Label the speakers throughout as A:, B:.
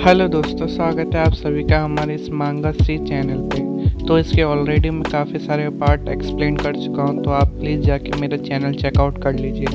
A: Hello दोस्तों, स्वागत है आप सभी का हमारे इस मांगा सी चैनल पे। तो इसके ऑलरेडी मैं काफ़ी सारे पार्ट एक्सप्लेन कर चुका हूँ, तो आप प्लीज़ जाके मेरा चैनल चेकआउट कर लीजिए।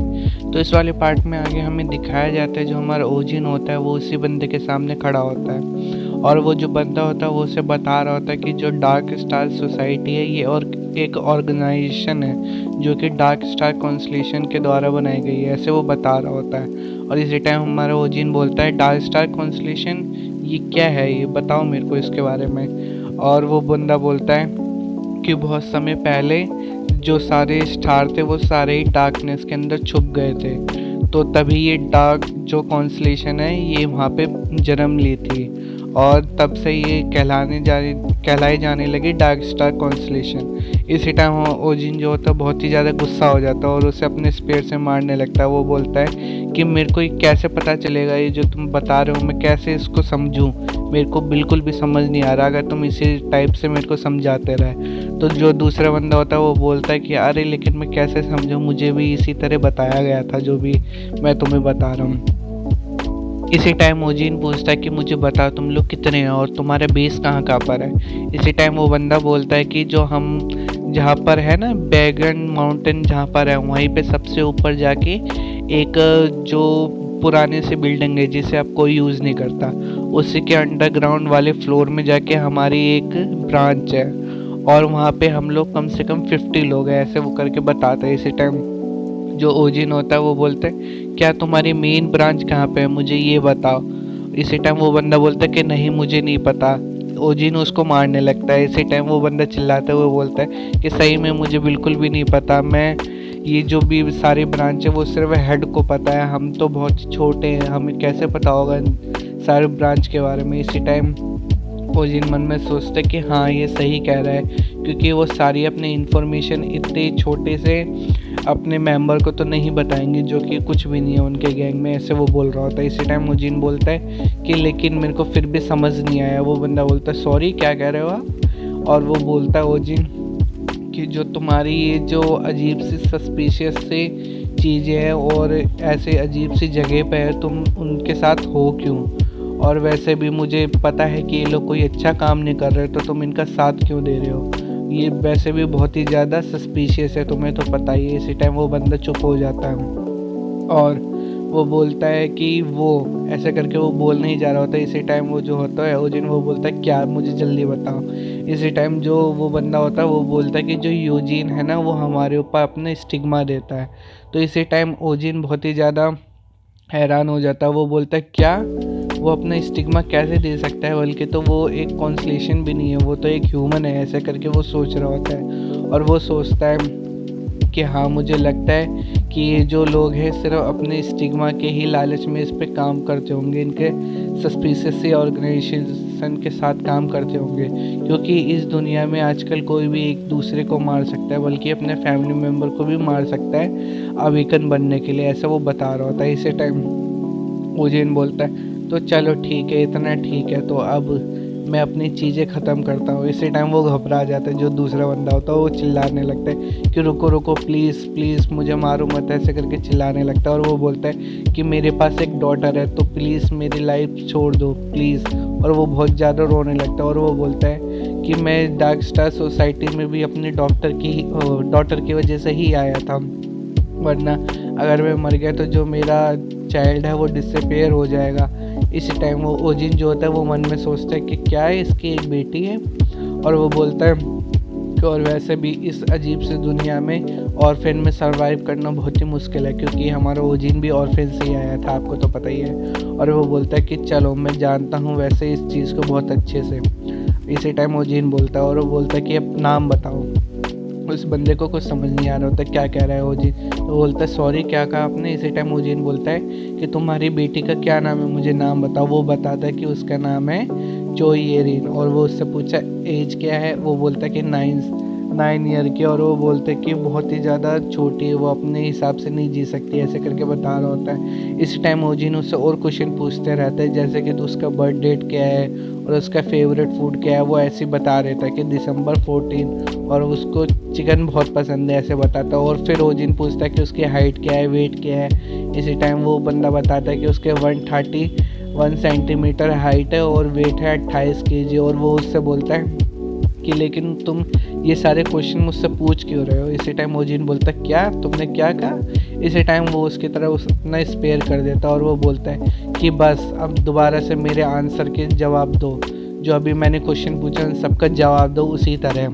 A: तो इस वाले पार्ट में आगे हमें दिखाया जाता है जो हमारा ओजिन होता है वो उसी बंदे के सामने खड़ा होता है, और वो जो बंदा होता है वो उसे बता रहा होता है कि जो डार्क स्टार सोसाइटी है ये और एक ऑर्गेनाइजेशन है जो कि डार्क स्टार कॉन्स्टलेशन के द्वारा बनाई गई है, ऐसे वो बता रहा होता है। और इसी टाइम हमारा ओजिन बोलता है डार्क स्टार कॉन्स्टलेशन ये क्या है, ये बताओ मेरे को इसके बारे में। और वो बंदा बोलता है कि बहुत समय पहले जो सारे स्टार थे वो सारे ही डार्कनेस के अंदर छुप गए थे, तो तभी ये डार्क जो कॉन्स्टलेशन है ये वहाँ पे जन्म ली थी, और तब से ये कहलाए जाने लगी डार्क स्टार कॉन्स्टलेशन। इसी टाइम ओजिन जो होता है बहुत ही ज़्यादा गुस्सा हो जाता है और उसे अपने स्पेयर से मारने लगता है। वो बोलता है कि मेरे को ये कैसे पता चलेगा, ये जो तुम बता रहे हो मैं कैसे इसको समझूं, मेरे को बिल्कुल भी समझ नहीं आ रहा अगर तुम इसी टाइप से मेरे को समझाते रहे। तो जो दूसरा बंदा होता है वो बोलता है कि अरे लेकिन मैं कैसे समझूं, मुझे भी इसी तरह बताया गया था जो भी मैं तुम्हें बता रहा हूँ। इसी टाइम ओजिन पूछता है कि मुझे बताओ तुम लोग कितने हैं और तुम्हारा बेस कहाँ कहाँ पर है। इसी टाइम वो बंदा बोलता है कि जो हम जहाँ पर है ना बैगन माउंटेन जहाँ पर है वहीं पे सबसे ऊपर जाके एक जो पुराने से बिल्डिंग है जिसे अब कोई यूज़ नहीं करता, उसी के अंडरग्राउंड वाले फ्लोर में जाके हमारी एक ब्रांच है, और वहाँ पे हम लोग कम से कम 50 लोग हैं, ऐसे वो करके बताते हैं। इसी टाइम जो ओजिन होता है वो बोलते हैं क्या तुम्हारी मेन ब्रांच कहाँ पे है, मुझे ये बताओ। इसी टाइम वो बंदा बोलता है कि नहीं मुझे नहीं पता। ओजिन उसको मारने लगता है। इसी टाइम वो बंदा चिल्लाते हुए बोलता है कि सही में मुझे बिल्कुल भी नहीं पता, मैं ये जो भी सारी ब्रांच है वो सिर्फ हेड को पता है, हम तो बहुत छोटे हैं, हमें कैसे पता होगा सारे ब्रांच के बारे में। इसी टाइम ओजिन मन में सोचता है कि हाँ ये सही कह रहा है, क्योंकि वो सारी अपनी इन्फॉर्मेशन इतने छोटे से अपने मेंबर को तो नहीं बताएंगे जो कि कुछ भी नहीं है उनके गैंग में, ऐसे वो बोल रहा होता है। इसी टाइम ओजिन बोलता है कि लेकिन मेरे को फिर भी समझ नहीं आया। वो बंदा बोलता है सॉरी क्या कह रहे हो आप। और वो बोलता है ओजिन कि जो तुम्हारी ये जो अजीब सी सस्पिशियस सी चीज़ें हैं और ऐसे अजीब सी जगह पे है तुम उनके साथ हो क्यों, और वैसे भी मुझे पता है कि ये लोग कोई अच्छा काम नहीं कर रहे, तो तुम इनका साथ क्यों दे रहे हो, ये वैसे भी बहुत ही ज़्यादा सस्पिशियस है, तुम्हें तो पता ही है। इसी टाइम वो बंदा चुप हो जाता है और वो बोलता है कि वो ऐसे करके वो बोल नहीं जा रहा होता। इसी टाइम वो जो होता है ओजिन वो बोलता है क्या, मुझे जल्दी बताओ। इसी टाइम जो वो बंदा होता है वो बोलता है कि जो यूजिन है ना वो हमारे ऊपर अपने स्टिग्मा देता है। तो इसी टाइम ओजिन बहुत ही ज़्यादा हैरान हो जाता है। वो बोलता है क्या, वो अपना स्टिग्मा कैसे दे सकता है, बल्कि तो वो एक कॉन्स्टलेशन भी नहीं है, वो तो एक ह्यूमन है, ऐसे करके वो सोच रहा होता है। और वो सोचता है कि हाँ मुझे लगता है कि ये जो लोग हैं सिर्फ अपने स्टिग्मा के ही लालच में इस पे काम करते होंगे, इनके सस्पिशियस से ऑर्गेनाइजेशन के साथ काम करते होंगे, क्योंकि इस दुनिया में आजकल कोई भी एक दूसरे को मार सकता है, बल्कि अपने फैमिली मेम्बर को भी मार सकता है अवेकन बनने के लिए, ऐसा वो बता रहा होता है। इसी टाइम ओजिन बोलता है तो चलो ठीक है, इतना ठीक है, तो अब मैं अपनी चीज़ें ख़त्म करता हूँ। इसी टाइम वो घबरा जाता है, जो दूसरा बंदा होता है वो चिल्लाने लगता है कि रुको रुको प्लीज़ प्लीज़ मुझे मारो मत, ऐसे करके चिल्लाने लगता है। और वो बोलता है कि मेरे पास एक डॉटर है तो प्लीज़ मेरी लाइफ छोड़ दो प्लीज़। और वो बहुत ज़्यादा रोने लगता है और वो बोलता है कि मैं डार्क स्टार सोसाइटी में भी अपनी डॉटर की वजह से ही आया था, वरना अगर मैं मर गया तो जो मेरा चाइल्ड है वो डिसअपेयर हो जाएगा। इसी टाइम वो ओजिन जो होता है वो मन में सोचता है कि क्या है इसकी एक बेटी है। और वो बोलता है कि और वैसे भी इस अजीब सी दुनिया में ऑर्फेन में सरवाइव करना बहुत ही मुश्किल है, क्योंकि हमारा ओजिन भी ऑर्फेन से ही आया था, आपको तो पता ही है। और वो बोलता है कि चलो मैं जानता हूँ वैसे इस चीज़ को बहुत अच्छे से। इसी टाइम ओजिन बोलता है और वो बोलता है कि अब नाम बताओ। उस बंदे को कुछ समझ नहीं आ रहा होता क्या कह रहा है ओजिन, तो बोलता है सॉरी क्या कहा आपने। इसी टाइम ओजिन बोलता है कि तुम्हारी बेटी का क्या नाम है, मुझे नाम बताओ। वो बताता है कि उसका नाम है चोई येरिन। और वो उससे पूछा एज क्या है, वो बोलता है कि 9 ईयर की। और वो बोलते हैं कि बहुत ही ज़्यादा छोटी है, वो अपने हिसाब से नहीं जी सकती, ऐसे करके बता रहा होता है। इसी टाइम ओजिन उससे और क्वेश्चन पूछते रहते हैं, जैसे कि तो उसका बर्थ डेट क्या है और उसका फेवरेट फूड क्या है। वो ऐसे बता रहता है कि December 14 और उसको चिकन बहुत पसंद है, ऐसे बताता है। और फिर ओजिन पूछता है कि उसकी हाइट क्या है, वेट क्या है। इसी टाइम वो बंदा बताता है कि उसके 130 1 सेंटीमीटर हाइट है और वेट है 28 kg। और वो उससे बोलता है कि लेकिन तुम ये सारे क्वेश्चन मुझसे पूछ क्यों रहे हो। इसी टाइम ओजिन बोलता है क्या तुमने क्या कहा। इसी टाइम वो उसकी तरफ अपना स्पेयर कर देता है और वो बोलता है कि बस अब दोबारा से मेरे आंसर के जवाब दो, जो अभी मैंने क्वेश्चन पूछा उन सबका जवाब दो उसी तरह।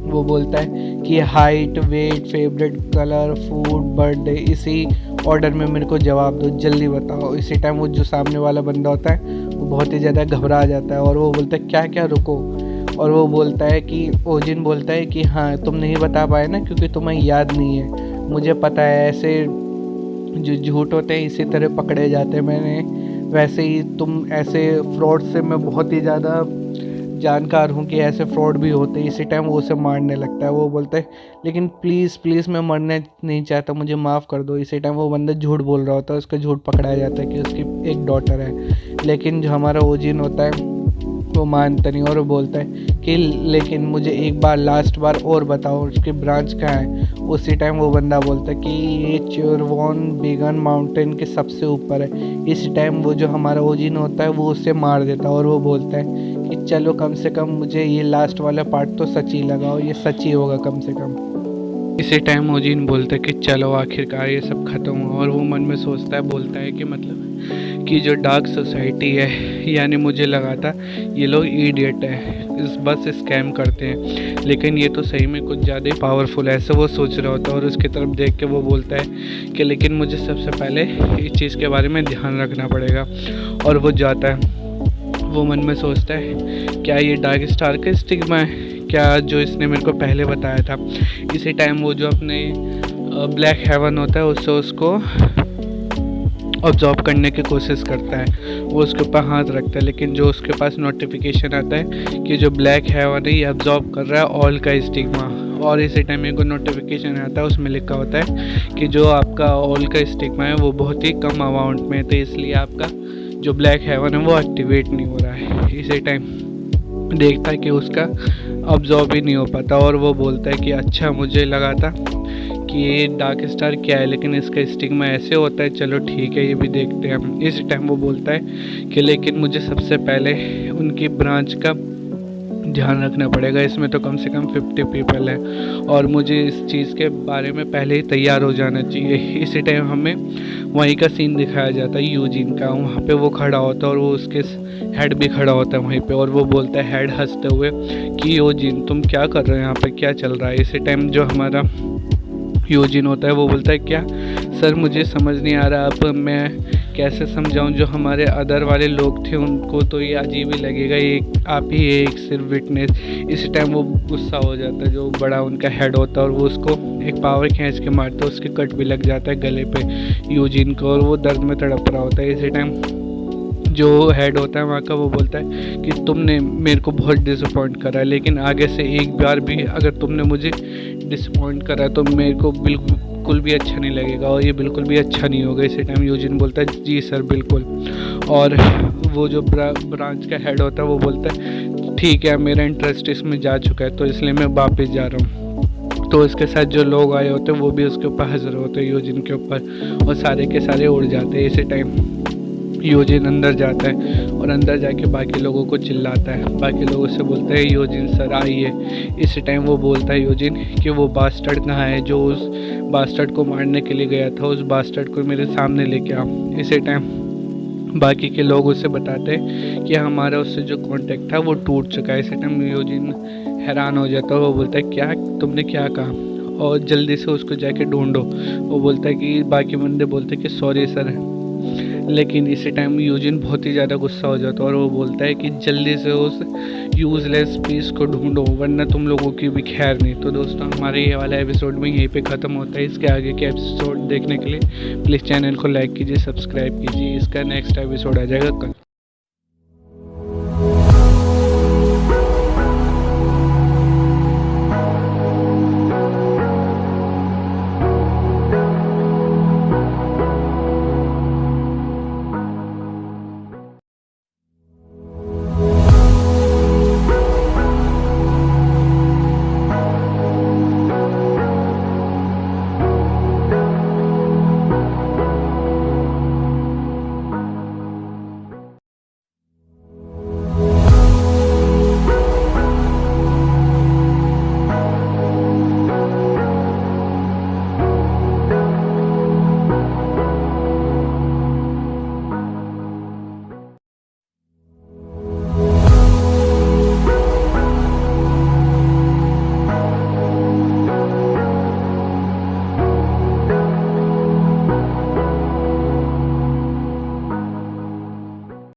A: वो बोलता है कि height, weight, favourite colour, food, birthday, इसी ऑर्डर में मेरे को जवाब दो, जल्दी बताओ। इसी टाइम वो जो सामने वाला बंदा होता है वो बहुत ही ज़्यादा घबरा जाता है और वो बोलता है क्या क्या रुको। और वो बोलता है कि ओजिन बोलता है कि हाँ तुम नहीं बता पाए ना क्योंकि तुम्हें याद नहीं है, मुझे पता है ऐसे जो झूठ होते हैं इसी तरह पकड़े जाते हैं, मैंने वैसे ही तुम ऐसे फ्रॉड से मैं बहुत ही ज़्यादा जानकार हूँ कि ऐसे फ्रॉड भी होते हैं। इसी टाइम वो उसे मारने लगता है। वो बोलता है लेकिन प्लीज़ प्लीज़ मैं मरने नहीं चाहता, मुझे माफ़ कर दो। इसी टाइम वो बंदा झूठ बोल रहा होता है, उसका झूठ पकड़ाया जाता है कि उसकी एक डॉटर है। लेकिन जो हमारा ओजिन होता है वो मानता नहीं और वो बोलता है कि लेकिन मुझे एक बार लास्ट बार और बताओ उसकी ब्रांच कहाँ है। उसी टाइम वो बंदा बोलता है कि ये चिरवॉन बेगन माउंटेन के सबसे ऊपर है। इसी टाइम वो जो हमारा ओजिन होता है वो उससे मार देता है और वो बोलता है कि चलो कम से कम मुझे ये लास्ट वाला पार्ट तो सच ही लगाओ, ये सच ही होगा कम से कम। इसी टाइम ओजिन बोलता है कि चलो आखिरकार ये सब ख़त्म हुआ। और वो मन में सोचता है, बोलता है कि मतलब कि जो डार्क सोसाइटी है, यानी मुझे लगा था ये लोग इडियट है, इस बस स्कैम करते हैं, लेकिन ये तो सही में कुछ ज़्यादा ही पावरफुल है, ऐसे वो सोच रहा होता है। और उसकी तरफ देख के वो बोलता है कि लेकिन मुझे सबसे पहले इस चीज़ के बारे में ध्यान रखना पड़ेगा। और वो जाता है। वो मन में सोचता है क्या ये डार्क स्टार का स्टिग्मा है क्या, जो इसने मेरे को पहले बताया था। इसी टाइम वो जो अपने ब्लैक हेवन होता है उससे उसको ऑब्जॉर्व करने की कोशिश करता है। वो उसके ऊपर हाथ रखता है, लेकिन जो उसके पास नोटिफिकेशन आता है कि जो ब्लैक हेवन है ये ऑब्जॉर्व कर रहा है ऑल का स्टिग्मा। और इसी टाइम एक नोटिफिकेशन आता है, उसमें लिखा होता है कि जो आपका ऑल का स्टिग्मा है वो बहुत ही कम अमाउंट में है, तो इसलिए आपका जो ब्लैक हेवन है वो एक्टिवेट नहीं हो रहा है। इसी टाइम देखता है कि उसका ऑब्जॉर्व ही नहीं हो पाता और वो बोलता है कि अच्छा मुझे लगा था कि ये डार्क स्टार क्या है, लेकिन इसका स्टिग्मा ऐसे होता है, चलो ठीक है ये भी देखते हैं हम। इस टाइम वो बोलता है कि लेकिन मुझे सबसे पहले उनकी ब्रांच का ध्यान रखना पड़ेगा, इसमें तो कम से कम 50 पीपल हैं और मुझे इस चीज़ के बारे में पहले ही तैयार हो जाना चाहिए। इसी टाइम हमें वहीं का सीन दिखाया जाता है यूजिन का, वहाँ पे वो खड़ा होता है और वो उसके हेड भी खड़ा होता है वहीं पे। और वो बोलता है हेड हंसते हुए कि यूजिन तुम क्या कर रहे हो यहाँ पे, क्या चल रहा है। इसी टाइम जो हमारा यूजिन होता है वो बोलता है क्या सर मुझे समझ नहीं आ रहा, अब मैं कैसे समझाऊं, जो हमारे अदर वाले लोग थे उनको तो ये अजीब ही लगेगा, ये आप ही एक सिर्फ विटनेस। इसी टाइम वो गुस्सा हो जाता है, जो बड़ा उनका हेड होता है और वो उसको एक पावर खींच के मारता है, उसके कट भी लग जाता है गले पे यूजिन को और वो दर्द में तड़प रहा होता है। इसी टाइम जो हेड होता है वहाँ का वो बोलता है कि तुमने मेरे को बहुत डिसअपॉइंट करा है, लेकिन आगे से एक बार भी अगर तुमने मुझे डिसअपॉइंट करा तो मेरे को बिल्कुल भी अच्छा नहीं लगेगा और ये बिल्कुल भी अच्छा नहीं होगा। इसी टाइम यूजिन बोलता है जी सर बिल्कुल। और वो जो ब्रांच का हेड होता है वो बोलता है ठीक है मेरा इंटरेस्ट इसमें जा चुका है तो इसलिए मैं वापस जा रहा हूँ। तो इसके साथ जो लोग आए होते हैं वो भी उसके ऊपर हाजिर होते हैं यूजिन के ऊपर और सारे के सारे उड़ जाते हैं। इसी टाइम यूजिन अंदर जाता है और अंदर जाके बाकी लोगों को चिल्लाता है, बाकी लोगों से बोलता है यूजिन सर आइए। इसी टाइम वो बोलता है यूजिन कि वो बास्टर्ड कहाँ है, जो उस बास्टर्ड को मारने के लिए गया था, उस बास्टर्ड को मेरे सामने लेके आओ। इसी टाइम बाकी के लोग उसे बताते हैं कि हमारा उससे जो कांटेक्ट था वो टूट चुका है। इसी टाइम यूजिन हैरान हो जाता है, वो बोलता है क्या तुमने क्या कहा और जल्दी से उसको जाके ढूंढो। वो बोलता है कि बाकी बंदे बोलते हैं कि सॉरी सर, लेकिन इसी टाइम यूजिन बहुत ही ज़्यादा गुस्सा हो जाता है और वो बोलता है कि जल्दी से उस यूज़लेस पीस को ढूंढो वरना तुम लोगों की भी खैर नहीं। तो दोस्तों हमारे ये वाला एपिसोड में यहीं पे ख़त्म होता है। इसके आगे के एपिसोड देखने के लिए प्लीज़ चैनल को लाइक कीजिए, सब्सक्राइब कीजिए। इसका नेक्स्ट एपिसोड आ जाएगा कल।